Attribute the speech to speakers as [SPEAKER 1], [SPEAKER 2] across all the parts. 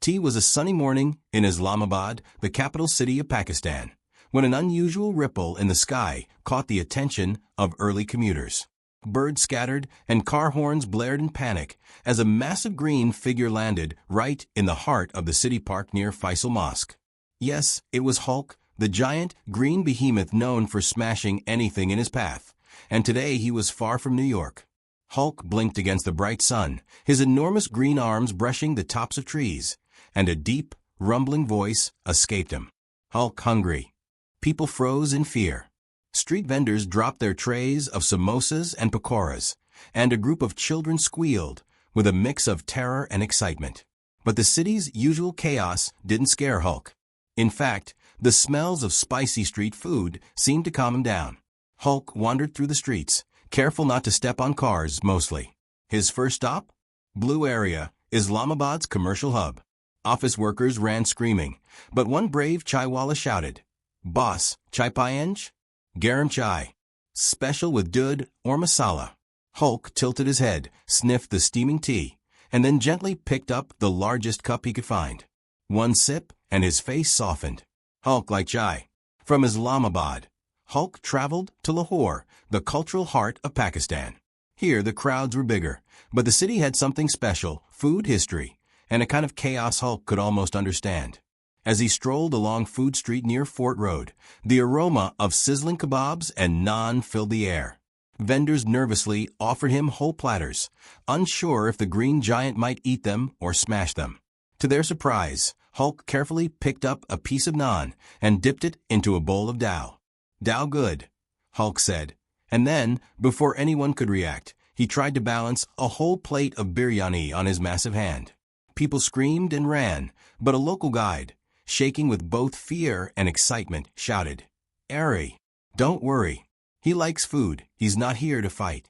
[SPEAKER 1] Tea was a sunny morning in Islamabad, the capital city of Pakistan, when an unusual ripple in the sky caught the attention of early commuters. Birds scattered and car horns blared in panic as a massive green figure landed right in the heart of the city park near Faisal Mosque. Yes, it was Hulk, the giant green behemoth known for smashing anything in his path, and today he was far from New York. Hulk blinked against the bright sun, his enormous green arms brushing the tops of trees, and a deep, rumbling voice escaped him. Hulk hungry. People froze in fear. Street vendors dropped their trays of samosas and pakoras, and a group of children squealed, with a mix of terror and excitement. But the city's usual chaos didn't scare Hulk. In fact, the smells of spicy street food seemed to calm him down. Hulk wandered through the streets, careful not to step on cars mostly. His first stop? Blue Area, Islamabad's commercial hub. Office workers ran screaming, but one brave chaiwala shouted, "Boss, chai payenj? Garam chai. Special with dud or masala." Hulk tilted his head, sniffed the steaming tea, and then gently picked up the largest cup he could find. One sip, and his face softened. Hulk like chai. From Islamabad, Hulk traveled to Lahore, the cultural heart of Pakistan. Here the crowds were bigger, but the city had something special, food history, and a kind of chaos Hulk could almost understand. As he strolled along Food Street near Fort Road, the aroma of sizzling kebabs and naan filled the air. Vendors nervously offered him whole platters, unsure if the green giant might eat them or smash them. To their surprise, Hulk carefully picked up a piece of naan and dipped it into a bowl of dal. "Dal good," Hulk said, and then, before anyone could react, he tried to balance a whole plate of biryani on his massive hand. People screamed and ran, but a local guide, shaking with both fear and excitement, shouted, "Ari, don't worry. He likes food. He's not here to fight."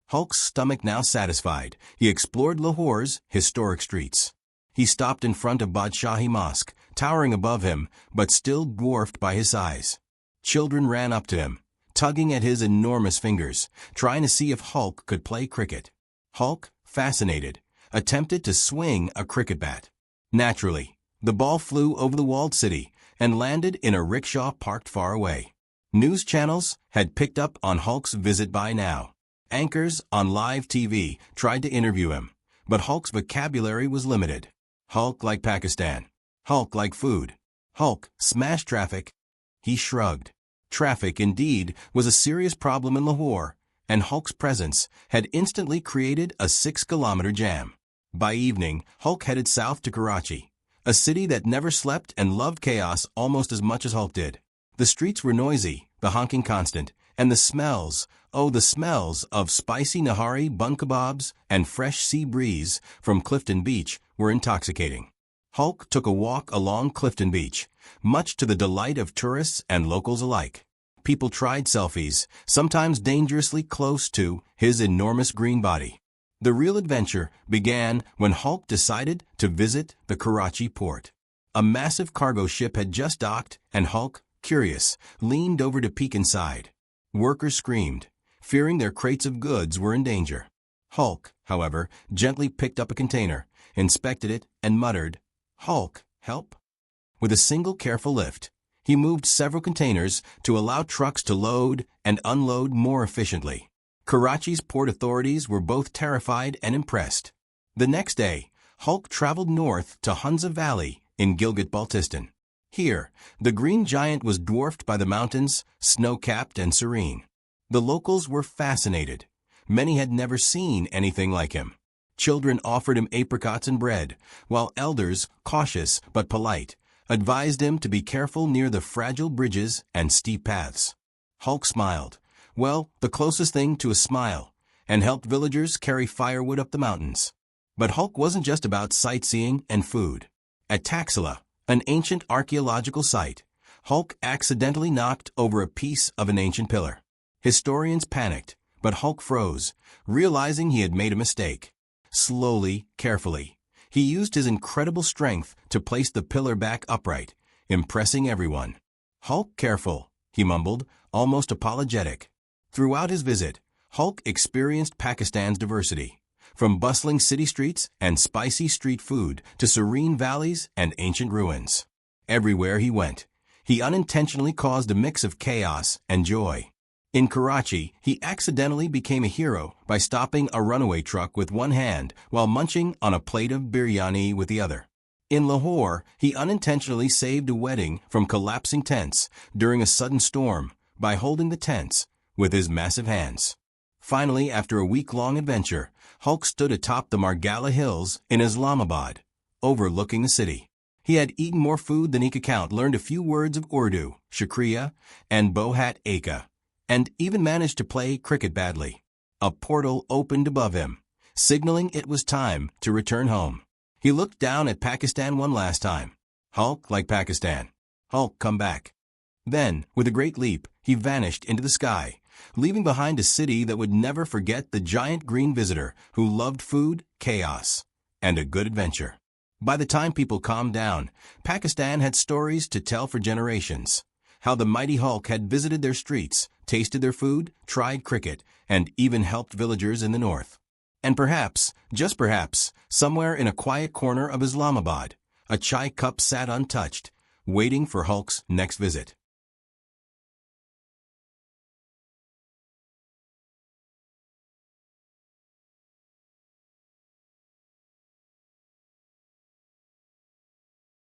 [SPEAKER 1] Hulk's stomach now satisfied, he explored Lahore's historic streets. He stopped in front of Badshahi Mosque, towering above him, but still dwarfed by his size. Children ran up to him, tugging at his enormous fingers, trying to see if Hulk could play cricket. Hulk, fascinated, attempted to swing a cricket bat. Naturally, the ball flew over the walled city and landed in a rickshaw parked far away. News channels had picked up on Hulk's visit by now. Anchors on live TV tried to interview him, but Hulk's vocabulary was limited. Hulk like Pakistan. Hulk like food. Hulk smash traffic. He shrugged. Traffic, indeed, was a serious problem in Lahore, and Hulk's presence had instantly created a 6-kilometer jam. By evening, Hulk headed south to Karachi, a city that never slept and loved chaos almost as much as Hulk did. The streets were noisy, the honking constant, and the smells, the smells of spicy Nahari bun kebabs and fresh sea breeze from Clifton Beach were intoxicating. Hulk took a walk along Clifton Beach, much to the delight of tourists and locals alike. People tried selfies, sometimes dangerously close to his enormous green body. The real adventure began when Hulk decided to visit the Karachi port. A massive cargo ship had just docked, and Hulk, curious, leaned over to peek inside. Workers screamed, fearing their crates of goods were in danger. Hulk, however, gently picked up a container, inspected it, and muttered, "Hulk, help?" With a single careful lift, he moved several containers to allow trucks to load and unload more efficiently. Karachi's port authorities were both terrified and impressed. The next day, Hulk traveled north to Hunza Valley in Gilgit-Baltistan. Here, the green giant was dwarfed by the mountains, snow-capped and serene. The locals were fascinated. Many had never seen anything like him. Children offered him apricots and bread, while elders, cautious but polite, advised him to be careful near the fragile bridges and steep paths. Hulk smiled, well, the closest thing to a smile, and helped villagers carry firewood up the mountains. But Hulk wasn't just about sightseeing and food. At Taxila, an ancient archaeological site, Hulk accidentally knocked over a piece of an ancient pillar. Historians panicked, but Hulk froze, realizing he had made a mistake. Slowly, carefully, he used his incredible strength to place the pillar back upright, impressing everyone. "Hulk, careful," he mumbled, almost apologetic. Throughout his visit, Hulk experienced Pakistan's diversity. from bustling city streets and spicy street food to serene valleys and ancient ruins. Everywhere he went, he unintentionally caused a mix of chaos and joy. In Karachi, he accidentally became a hero by stopping a runaway truck with one hand while munching on a plate of biryani with the other. In Lahore, he unintentionally saved a wedding from collapsing tents during a sudden storm by holding the tents with his massive hands. Finally, after a week-long adventure, Hulk stood atop the Margalla Hills in Islamabad, overlooking the city. He had eaten more food than he could count, learned a few words of Urdu, shukriya, and bohat eka, and even managed to play cricket badly. A portal opened above him, signaling it was time to return home. He looked down at Pakistan one last time. Hulk, like Pakistan. Hulk, come back. Then, with a great leap, he vanished into the sky, leaving behind a city that would never forget the giant green visitor who loved food, chaos, and a good adventure. By the time people calmed down, Pakistan had stories to tell for generations. How the mighty Hulk had visited their streets, tasted their food, tried cricket, and even helped villagers in the north. And perhaps, just perhaps, somewhere in a quiet corner of Islamabad, a chai cup sat untouched, waiting for Hulk's next visit.